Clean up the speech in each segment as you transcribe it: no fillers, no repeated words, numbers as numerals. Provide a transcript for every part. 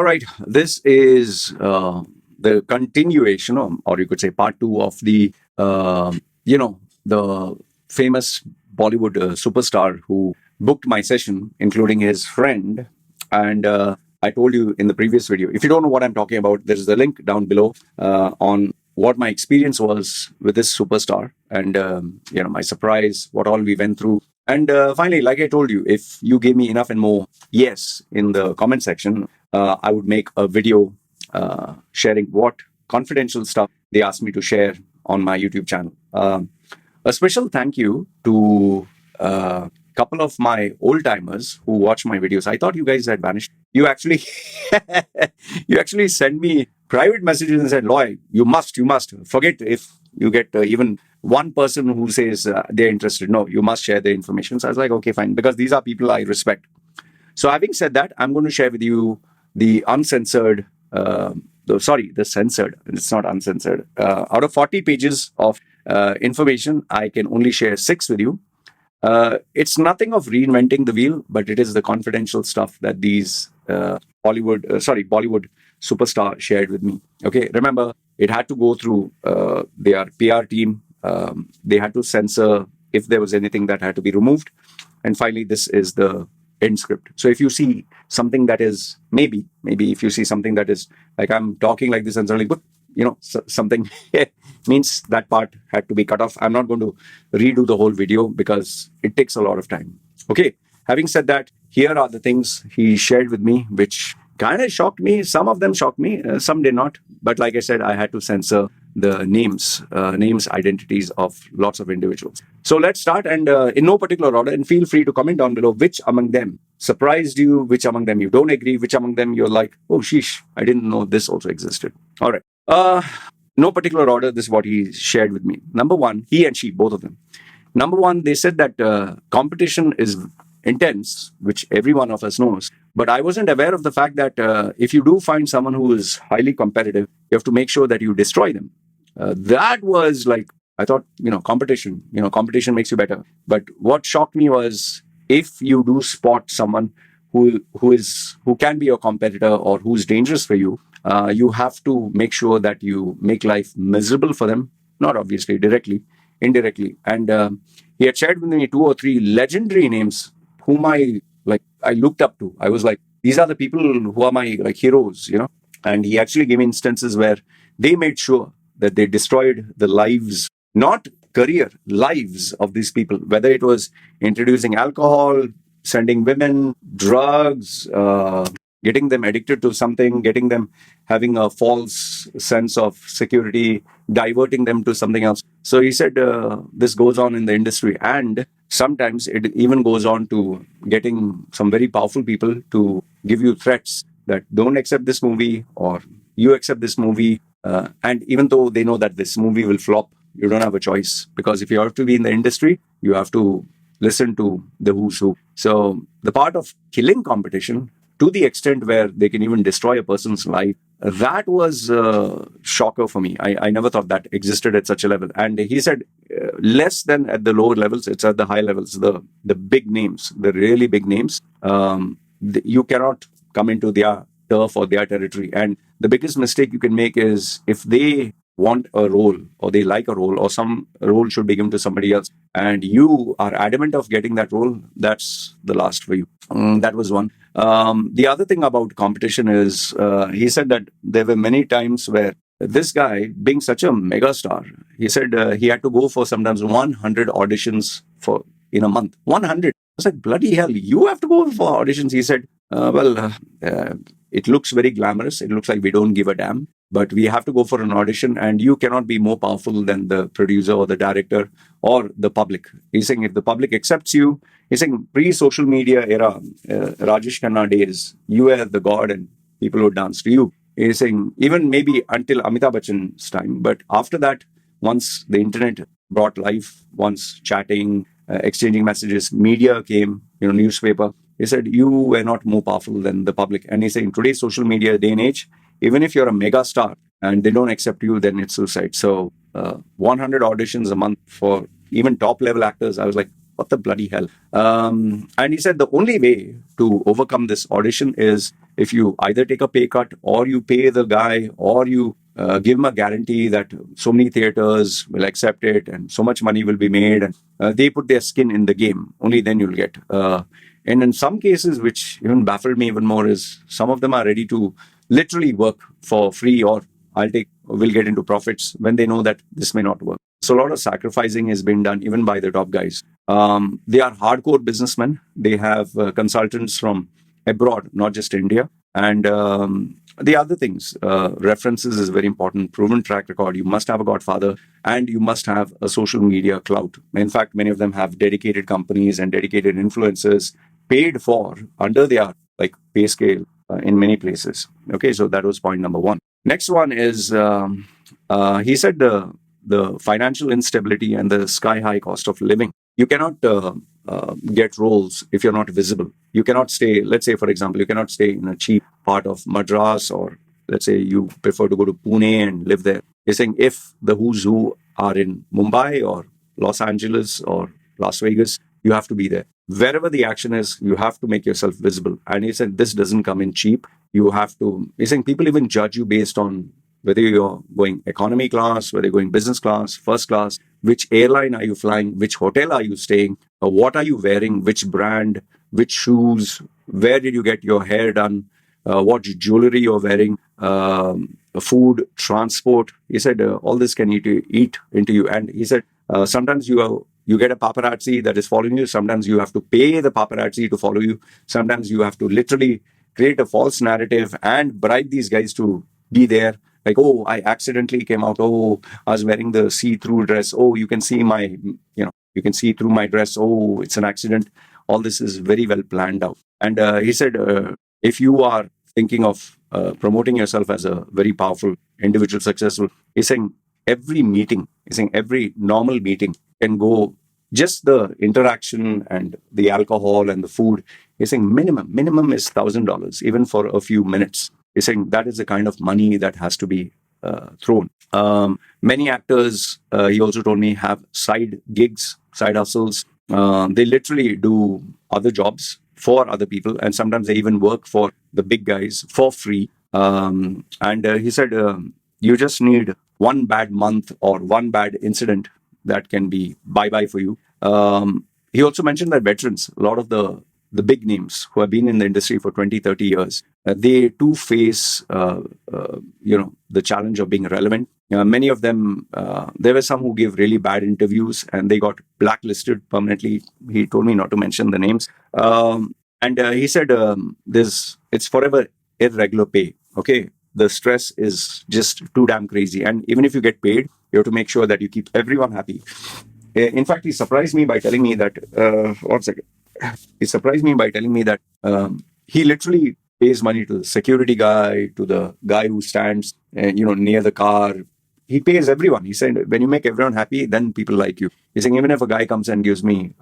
right, this is the continuation, or you could say part two of the famous Bollywood superstar who booked my session, including his friend. And I told you in the previous video, if you don't know what I'm talking about, there is a link down below on what my experience was with this superstar and, my surprise, what all we went through. And finally, like I told you, if you gave me enough and more yes in the comment section, I would make a video sharing what confidential stuff they asked me to share on my YouTube channel. A special thank you to a couple of my old timers who watch my videos. I thought you guys had vanished. You actually, you actually sent me private messages and said, "Loy, you must forget if you get even one person who says they're interested. No, you must share the information." So I was like, okay, fine, because these are people I respect. So having said that, I'm going to share with you the uncensored, the censored, it's not uncensored. Out of 40 pages of information, I can only share 6 with you. It's nothing of reinventing the wheel, but it is the confidential stuff that these Bollywood superstar shared with me. Okay, remember, it had to go through their PR team. They had to censor if there was anything that had to be removed. And finally, this is the end script. So if you see something that is maybe if you see something that is like I'm talking like this and suddenly, something means that part had to be cut off. I'm not going to redo the whole video because it takes a lot of time. Okay. Having said that, here are the things he shared with me, which kind of shocked me. Some of them shocked me, some did not. But like I said, I had to censor the names, identities of lots of individuals. So let's start, and in no particular order, and feel free to comment down below which among them surprised you, which among them you don't agree, which among them you're like, oh, sheesh, I didn't know this also existed. All right. No particular order, this is what he shared with me. Number one, he and she, both of them. Number one, they said that competition is intense, which every one of us knows. But I wasn't aware of the fact that if you do find someone who is highly competitive, you have to make sure that you destroy them. That was like, I thought, competition makes you better. But what shocked me was if you do spot someone who can be a competitor or who's dangerous for you, you have to make sure that you make life miserable for them. Not obviously directly, indirectly. And he had shared with me 2 or 3 legendary names whom I looked up to. I was like, these are the people who are my heroes, And he actually gave me instances where they made sure that they destroyed the lives, not career, lives of these people, whether it was introducing alcohol, sending women, drugs, getting them addicted to something, getting them having a false sense of security, diverting them to something else. So he said this goes on in the industry, and sometimes it even goes on to getting some very powerful people to give you threats that don't accept this movie or you accept this movie. And even though they know that this movie will flop, you don't have a choice, because if you have to be in the industry, you have to listen to the who's who. So the part of killing competition to the extent where they can even destroy a person's life, that was a shocker for me. I never thought that existed at such a level. And he said less than at the lower levels, it's at the high levels, the big names, the really big names. You cannot come into their turf or their territory. And the biggest mistake you can make is if they want a role or they like a role or some role should be given to somebody else and you are adamant of getting that role, that's the last for you. That was one. The other thing about competition is he said that there were many times where this guy, being such a mega star, he said he had to go for sometimes 100 auditions in a month. 100. I was like, bloody hell, you have to go for auditions. He said, it looks very glamorous. It looks like we don't give a damn. But we have to go for an audition, and you cannot be more powerful than the producer or the director or the public. He's saying if the public accepts you, he's saying pre-social media era, Rajesh Khanna days, you were the god and people would dance to you. He's saying even maybe until Amitabh Bachchan's time. But after that, once the internet brought life, once chatting, exchanging messages, media came, newspaper, he said, you were not more powerful than the public. And he's saying today's social media day and age, even if you're a mega star and they don't accept you, then it's suicide. So 100 auditions a month for even top level actors. I was like, what the bloody hell? And he said the only way to overcome this audition is if you either take a pay cut or you pay the guy or you give him a guarantee that so many theaters will accept it and so much money will be made, and they put their skin in the game, only then you'll get. And in some cases, which even baffled me even more, is some of them are ready to literally work for free, or we'll get into profits when they know that this may not work. So a lot of sacrificing has been done even by the top guys. They are hardcore businessmen. They have consultants from abroad, not just India. And the other things, references is very important, proven track record. You must have a godfather and you must have a social media clout. In fact, many of them have dedicated companies and dedicated influencers paid for under their pay scale in many places. Okay, so that was point number one. Next one is, he said the financial instability and the sky high cost of living. You cannot get roles if you're not visible. You cannot stay, let's say, for example, you cannot stay in a cheap part of Madras, or let's say you prefer to go to Pune and live there. He's saying if the who's who are in Mumbai or Los Angeles or Las Vegas, you have to be there. Wherever the action is, you have to make yourself visible. And he said this doesn't come in cheap. You have to, he's saying people even judge you based on whether you're going economy class, whether you're going business class, first class, which airline are you flying, which hotel are you staying, what are you wearing, which brand, which shoes, where did you get your hair done, what jewelry you're wearing, food, transport. He said all this can eat into you. And he said sometimes you get a paparazzi that is following you. Sometimes you have to pay the paparazzi to follow you. Sometimes you have to literally create a false narrative and bribe these guys to be there. Like, oh, I accidentally came out. Oh, I was wearing the see-through dress. Oh, you can see you can see through my dress. Oh, it's an accident. All this is very well planned out. And he said, if you are thinking of promoting yourself as a very powerful individual, successful, he's saying every normal meeting can go, just the interaction and the alcohol and the food. He's saying minimum is $1,000, even for a few minutes. He's saying that is the kind of money that has to be thrown. Many actors, he also told me, have side gigs, side hustles. They literally do other jobs for other people, and sometimes they even work for the big guys for free. And he said, you just need one bad month or one bad incident that can be bye-bye for you. He also mentioned that veterans, a lot of the big names who have been in the industry for 20, 30 years, they too face, the challenge of being relevant. Many of them, there were some who gave really bad interviews and they got blacklisted permanently. He told me not to mention the names. And he said, it's forever irregular pay. Okay. The stress is just too damn crazy. And even if you get paid, you have to make sure that you keep everyone happy. In fact, he surprised me by telling me that, one second. He surprised me by telling me that he literally pays money to the security guy, to the guy who stands, near the car. He pays everyone. He said, when you make everyone happy, then people like you. He's saying, even if a guy comes and gives me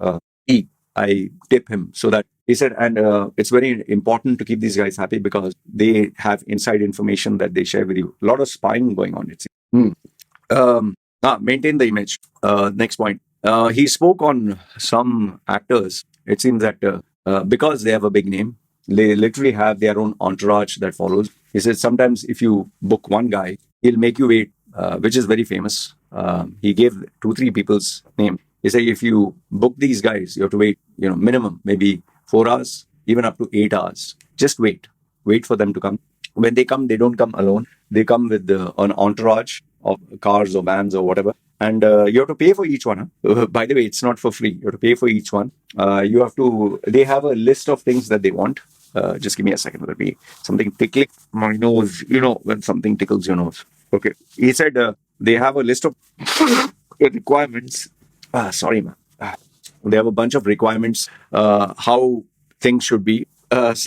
tea, I tip him. So that, he said, and it's very important to keep these guys happy because they have inside information that they share with you. A lot of spying going on, it seems. Maintain the image. Next point. He spoke on some actors. It seems that because they have a big name, they literally have their own entourage that follows. He said sometimes if you book one guy, he'll make you wait, which is very famous. He gave 2-3 people's name. He said if you book these guys, you have to wait, minimum maybe 4 hours, even up to 8 hours. Just wait for them to come. When they come, they don't come alone. They come with an entourage of cars or vans or whatever. And you have to pay for each one. Huh? By the way, it's not for free. You have to pay for each one. They have a list of things that they want. Just give me a second. Let me, something tickling my nose. When something tickles your nose. Okay. He said they have a list of requirements. Sorry, man. They have a bunch of requirements, how things should be. This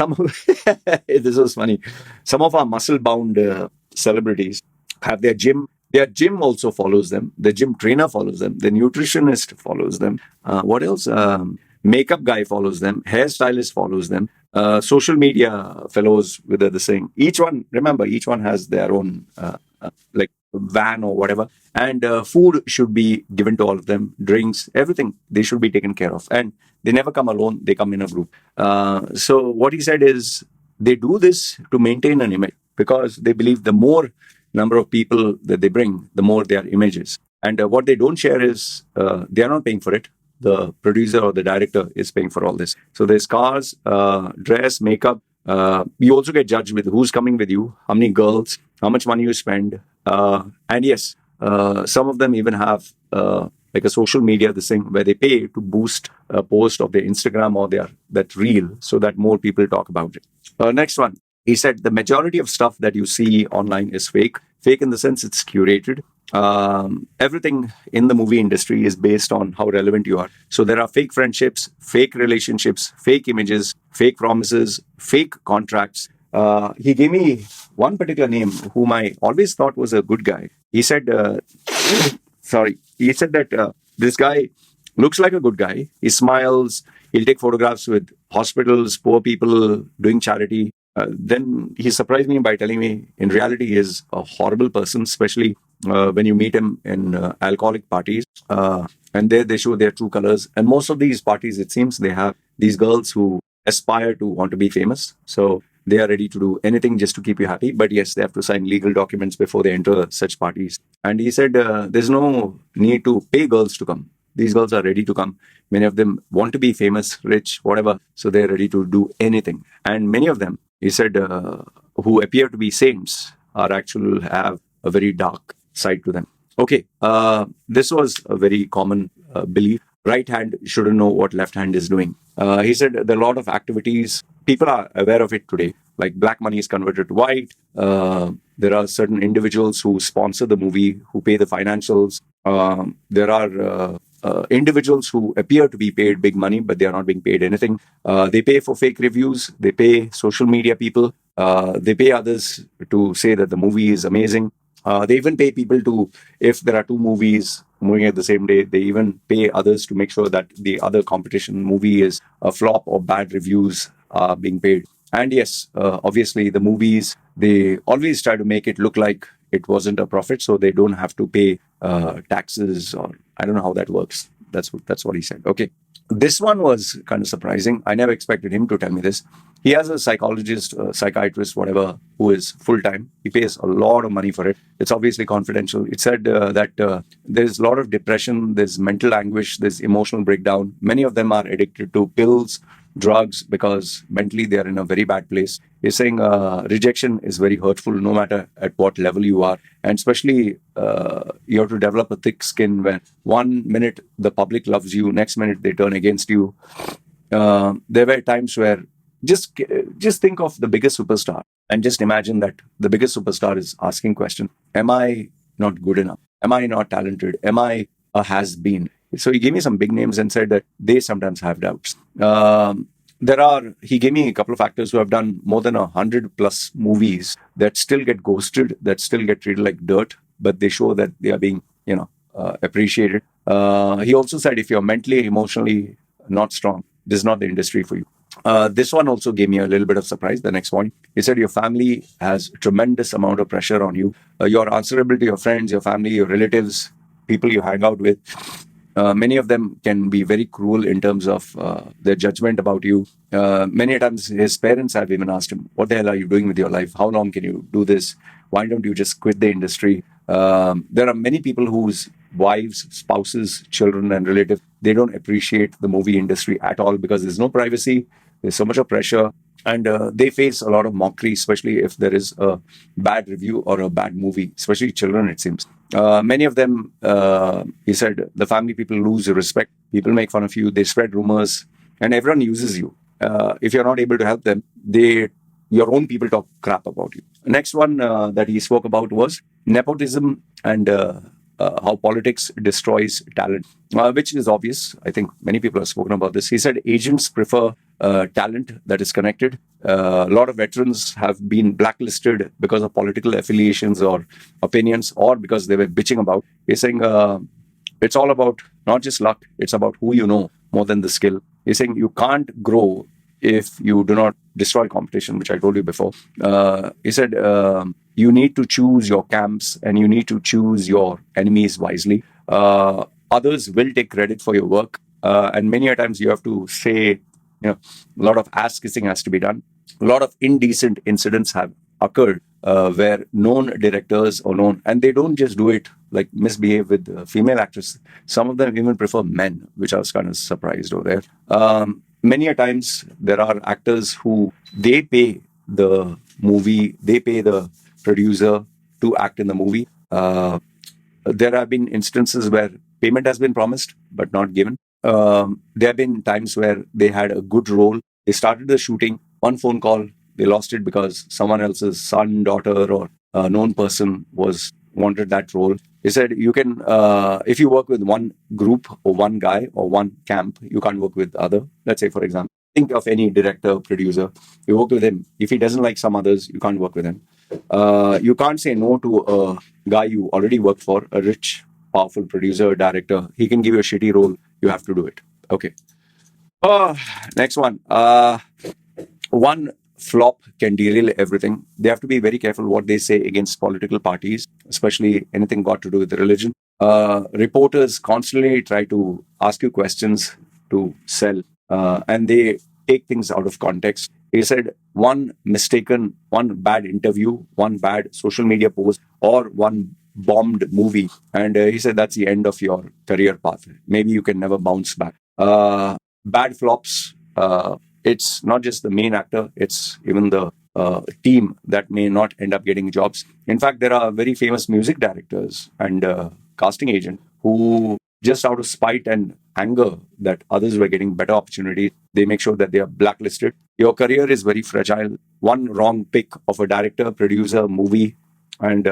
was funny. Some of our muscle-bound celebrities have their gym. Their gym also follows them. The gym trainer follows them. The nutritionist follows them. What else? Makeup guy follows them. Hairstylist follows them. Social media fellows with the same. Each one has their own van or whatever. And food should be given to all of them. Drinks, everything. They should be taken care of. And they never come alone. They come in a group. So what he said is, they do this to maintain an image because they believe the more number of people that they bring, the more their images. And what they don't share is they are not paying for it. The producer or the director is paying for all this. So there's cars, dress, makeup. You also get judged with who's coming with you, how many girls, how much money you spend. And yes, some of them even have like a social media this thing where they pay to boost a post of their Instagram or their that reel so that more people talk about it. Next one. He said the majority of stuff that you see online is fake. Fake in the sense it's curated. Everything in the movie industry is based on how relevant you are. So there are fake friendships, fake relationships, fake images, fake promises, fake contracts. He gave me one particular name whom I always thought was a good guy. He said, he said that this guy looks like a good guy. He smiles. He'll take photographs with hospitals, poor people, doing charity. Then he surprised me by telling me, in reality, he is a horrible person, especially when you meet him in alcoholic parties. And there they show their true colors. And most of these parties, it seems, they have these girls who aspire to want to be famous. So they are ready to do anything just to keep you happy. But yes, they have to sign legal documents before they enter such parties. And he said there's no need to pay girls to come. These girls are ready to come. Many of them want to be famous, rich, whatever. So they're ready to do anything. And many of them, he said, who appear to be saints are actually have a very dark side to them. Okay, this was a very common belief. Right hand shouldn't know what left hand is doing. He said there are a lot of activities. People are aware of it today. Like black money is converted to white. There are certain individuals who sponsor the movie, who pay the financials. There are individuals who appear to be paid big money, but they are not being paid anything. They pay for fake reviews. They pay social media people. They pay others to say that the movie is amazing. They even pay people to, if there are two movies moving at the same day, they even pay others to make sure that the other competition movie is a flop or bad reviews are being paid. And yes, obviously the movies, they always try to make it look like it wasn't a profit, so they don't have to pay taxes, or I don't know how that works. That's what he said. Okay. This one was kind of surprising. I never expected him to tell me this. He has a psychologist, psychiatrist, whatever, who is full-time. He pays a lot of money for it. It's obviously confidential. It said that there's a lot of depression, there's mental anguish, there's emotional breakdown. Many of them are addicted to pills, drugs, because mentally they are in a very bad place. He's saying rejection is very hurtful no matter at what level you are. And especially you have to develop a thick skin when 1 minute the public loves you, next minute they turn against you. There were times where just think of the biggest superstar and just imagine that the biggest superstar is asking question, am I not good enough? Am I not talented? Am I a has-been? So he gave me some big names and said that they sometimes have doubts. He gave me a couple of actors who have done more than 100+ movies that still get ghosted, that still get treated like dirt, but they show that they are being, appreciated. He also said if you're mentally, emotionally not strong, this is not the industry for you. This one also gave me a little bit of surprise. The next point, he said your family has tremendous amount of pressure on you. You're answerable to your friends, your family, your relatives, people you hang out with. Many of them can be very cruel in terms of their judgment about you. Many times his parents have even asked him, what the hell are you doing with your life? How long can you do this? Why don't you just quit the industry? There are many people whose wives, spouses, children, and relatives, they don't appreciate the movie industry at all because there's no privacy. There's so much of pressure. And they face a lot of mockery, especially if there is a bad review or a bad movie, especially children, it seems. Many of them, he said, the family people lose your respect. People make fun of you. They spread rumors and everyone uses you. If you're not able to help them, your own people talk crap about you. Next one that he spoke about was nepotism and how politics destroys talent, which is obvious. I think many people have spoken about this. He said agents prefer talent that is connected. A lot of veterans have been blacklisted because of political affiliations or opinions, or because they were bitching about. He's saying it's all about not just luck, it's about who you know more than the skill. He's saying you can't grow if you do not destroy competition, which I told you before. He said you need to choose your camps and you need to choose your enemies wisely. Others will take credit for your work. And many a times you have to say, a lot of ass kissing has to be done. a lot of indecent incidents have occurred where known directors or known, and they don't just do it like misbehave with female actresses. Some of them even prefer men, which I was kind of surprised over there. Many a times there are actors who they pay the they pay the producer to act in the movie. There have been instances where payment has been promised but not given. There have been times where they had a good role. They started the shooting, one phone call, they lost it because someone else's son, daughter, or a known person was wanted that role. They said you can, if you work with one group or one guy or one camp, you can't work with other. Let's say, for example, think of any director, producer. You work with him. If he doesn't like some others, you can't work with him. You can't say no to a guy you already work for, a rich, powerful producer, director. He can give you a shitty role. You have to do it. Okay. Next one. One flop can derail everything. They have to be very careful what they say against political parties, especially anything got to do with religion. Reporters constantly try to ask you questions to sell, and they take things out of context. He said one bad interview, one bad social media post, or one bombed movie, and he said that's the end of your career path. Maybe you can never bounce back. Bad flops. It's not just the main actor, it's even the team that may not end up getting jobs. In fact, there are very famous music directors and casting agents who, just out of spite and anger that others were getting better opportunities, they make sure that they are blacklisted. Your career is very fragile. One wrong pick of a director, producer, movie, and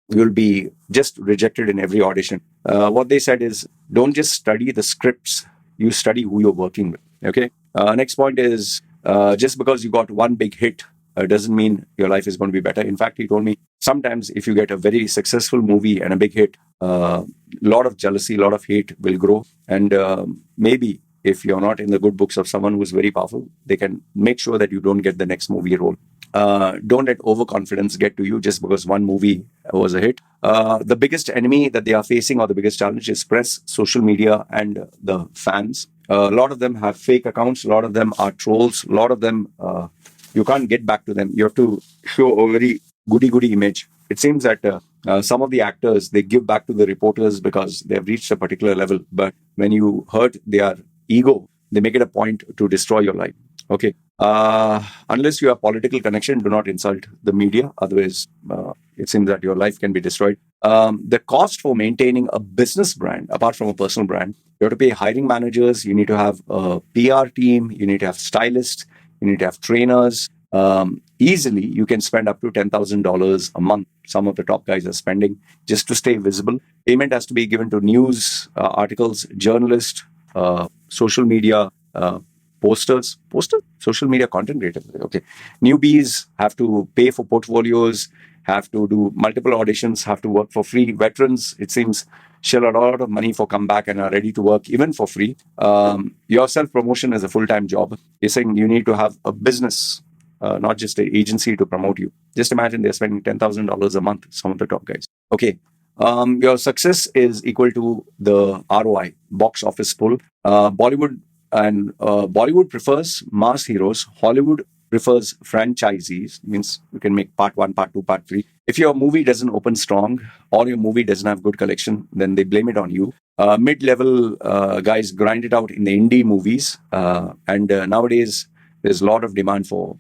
you'll be just rejected in every audition. What they said is don't just study the scripts, you study who you're working with. Okay. Next point is just because you got one big hit doesn't mean your life is going to be better. In fact, he told me sometimes if you get a very successful movie and a big hit, a lot of jealousy, a lot of hate will grow. And maybe if you're not in the good books of someone who's very powerful, they can make sure that you don't get the next movie role. Don't let overconfidence get to you just because one movie was a hit. The biggest enemy that they are facing, or the biggest challenge, is press, social media, and the fans. A lot of them have fake accounts. A lot of them are trolls. A lot of them, you can't get back to them. You have to show a very goody-goody image. It seems that some of the actors, they give back to the reporters because they've reached a particular level. But when you hurt their ego, they make it a point to destroy your life. Okay. Unless you have political connection, do not insult the media. Otherwise, it seems that your life can be destroyed. The cost for maintaining a business brand, apart from a personal brand, you have to pay hiring managers. You need to have a PR team. You need to have stylists. You need to have trainers. Easily, you can spend up to $10,000 a month. Some of the top guys are spending just to stay visible. Payment has to be given to news articles, journalists, social media social media content creators. Okay. Newbies have to pay for portfolios, have to do multiple auditions, have to work for free. Veterans, it seems, shell a lot of money for comeback and are ready to work even for free. Your self-promotion is a full-time job. You're saying you need to have a business, not just an agency to promote you. Just imagine they're spending $10,000 a month, some of the top guys. Okay. Your success is equal to the ROI, box office pull. Bollywood prefers mass heroes. Hollywood prefers franchisees. Means you can make part 1, part 2, part 3. If your movie doesn't open strong or your movie doesn't have good collection, then they blame it on you. Mid-level guys grind it out in the indie movies. And nowadays, there's a lot of demand for,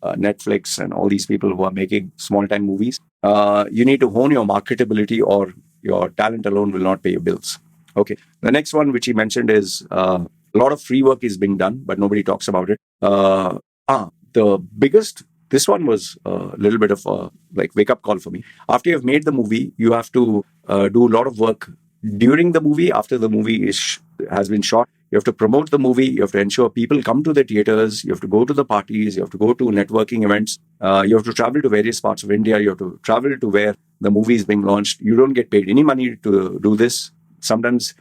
Netflix and all these people who are making small-time movies. You need to hone your marketability, or your talent alone will not pay your bills. Okay. The next one, which he mentioned, is a lot of free work is being done, but nobody talks about it. This one was a little bit of a wake-up call for me. After you've made the movie, you have to do a lot of work during the movie, after the movie has been shot. You have to promote the movie. You have to ensure people come to the theaters. You have to go to the parties. You have to go to networking events. You have to travel to various parts of India. You have to travel to where the movie is being launched. You don't get paid any money to do this. Sometimes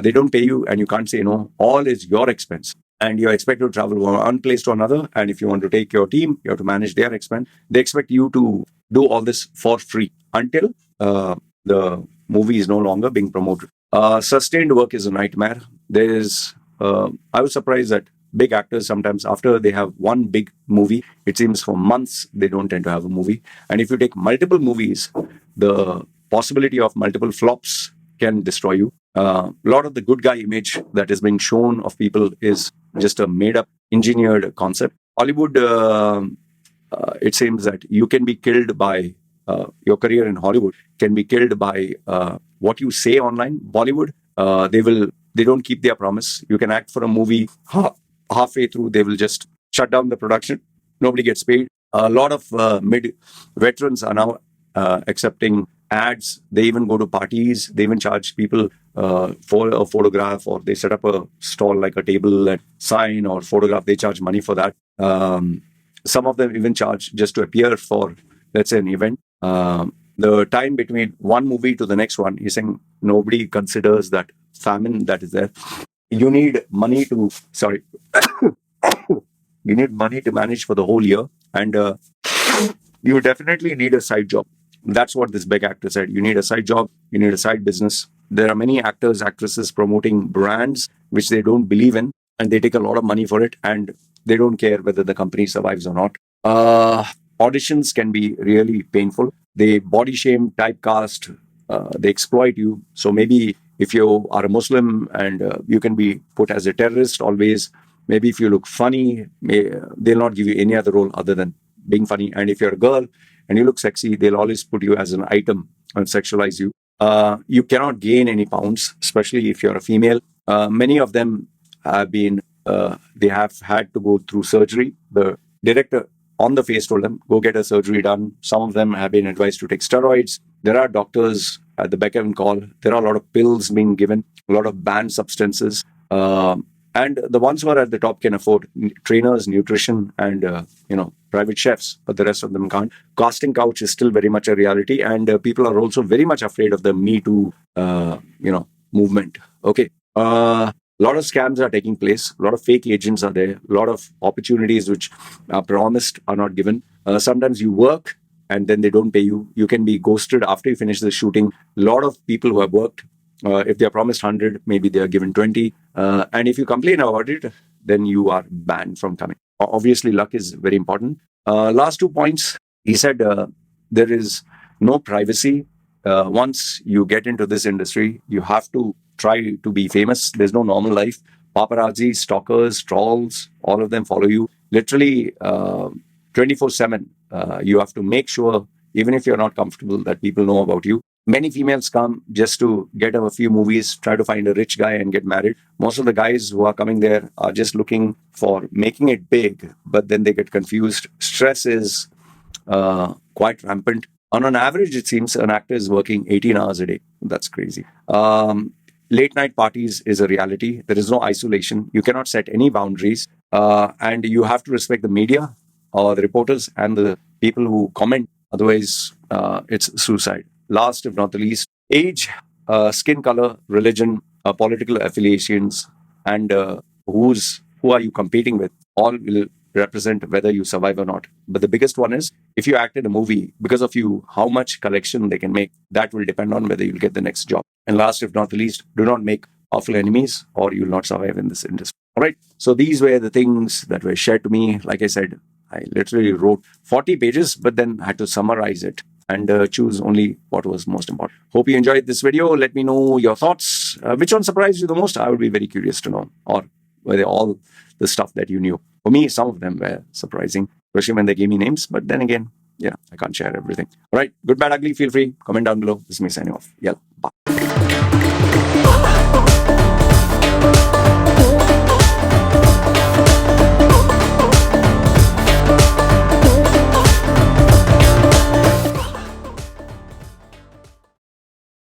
they don't pay you and you can't say no. All is your expense. And you're expected to travel from one place to another. And if you want to take your team, you have to manage their expense. They expect you to do all this for free until the movie is no longer being promoted. Sustained work is a nightmare. I was surprised that big actors, sometimes after they have one big movie, it seems for months they don't tend to have a movie. And if you take multiple movies, the possibility of multiple flops can destroy you. A lot of the good guy image that is being shown of people is just a made up, engineered concept. Hollywood, it seems that you can be killed by your career in Hollywood can be killed by what you say online. Bollywood, they don't keep their promise. You can act for a movie halfway through, they will just shut down the production. Nobody gets paid. A lot of mid veterans are now accepting ads. They even go to parties. They even charge people for a photograph, or they set up a stall like a table and sign or photograph. They charge money for that. Some of them even charge just to appear for, let's say, an event. The time between one movie to the next one, he's saying nobody considers that famine that is there. You need money to, sorry, you need money to manage for the whole year. And you definitely need a side job. That's what this big actor said. You need a side job. You need a side business. There are many actors, actresses promoting brands which they don't believe in, and they take a lot of money for it, and they don't care whether the company survives or not. Auditions can be really painful. They body shame, typecast, they exploit you. So maybe if you are a Muslim and you can be put as a terrorist always. Maybe if you look funny, they'll not give you any other role other than being funny. And if you're a girl and you look sexy, they'll always put you as an item and sexualize you. You cannot gain any pounds, especially if you're a female. Many of them have been, they have had to go through surgery. The director on the face told them, go get a surgery done. Some of them have been advised to take steroids. There are doctors at the beck and call. There are a lot of pills being given, a lot of banned substances. And the ones who are at the top can afford trainers, nutrition, and private chefs, but the rest of them can't. Casting couch is still very much a reality, and people are also very much afraid of the Me Too, movement. Okay, a lot of scams are taking place. A lot of fake agents are there. A lot of opportunities which are promised are not given. Sometimes you work and then they don't pay you. You can be ghosted after you finish the shooting. A lot of people who have worked. If they are promised 100, maybe they are given 20. And if you complain about it, then you are banned from coming. Obviously, luck is very important. Last 2 points, he said there is no privacy. Once you get into this industry, you have to try to be famous. There's no normal life. Paparazzi, stalkers, trolls, all of them follow you. Literally 24/7. You have to make sure, even if you're not comfortable, that people know about you. Many females come just to get a few movies, try to find a rich guy and get married. Most of the guys who are coming there are just looking for making it big, but then they get confused. Stress is quite rampant. On an average, it seems an actor is working 18 hours a day. That's crazy. Late night parties is a reality. There is no isolation. You cannot set any boundaries. And you have to respect the media or the reporters and the people who comment. Otherwise, it's suicide. Last, if not the least, age, skin color, religion, political affiliations, and who are you competing with, all will represent whether you survive or not. But the biggest one is, if you act in a movie, because of you, how much collection they can make, that will depend on whether you'll get the next job. And last, if not the least, do not make awful enemies or you'll not survive in this industry. All right. So these were the things that were shared to me. Like I said, I literally wrote 40 pages, but then I had to summarize it and choose only what was most important. Hope you enjoyed this video. Let me know your thoughts. Which one surprised you the most? I would be very curious to know. Or were they all the stuff that you knew? For me, some of them were surprising, especially when they gave me names. But then again, I can't share everything. All right, good, bad, ugly, feel free. Comment down below. This is me signing off. Yeah, bye.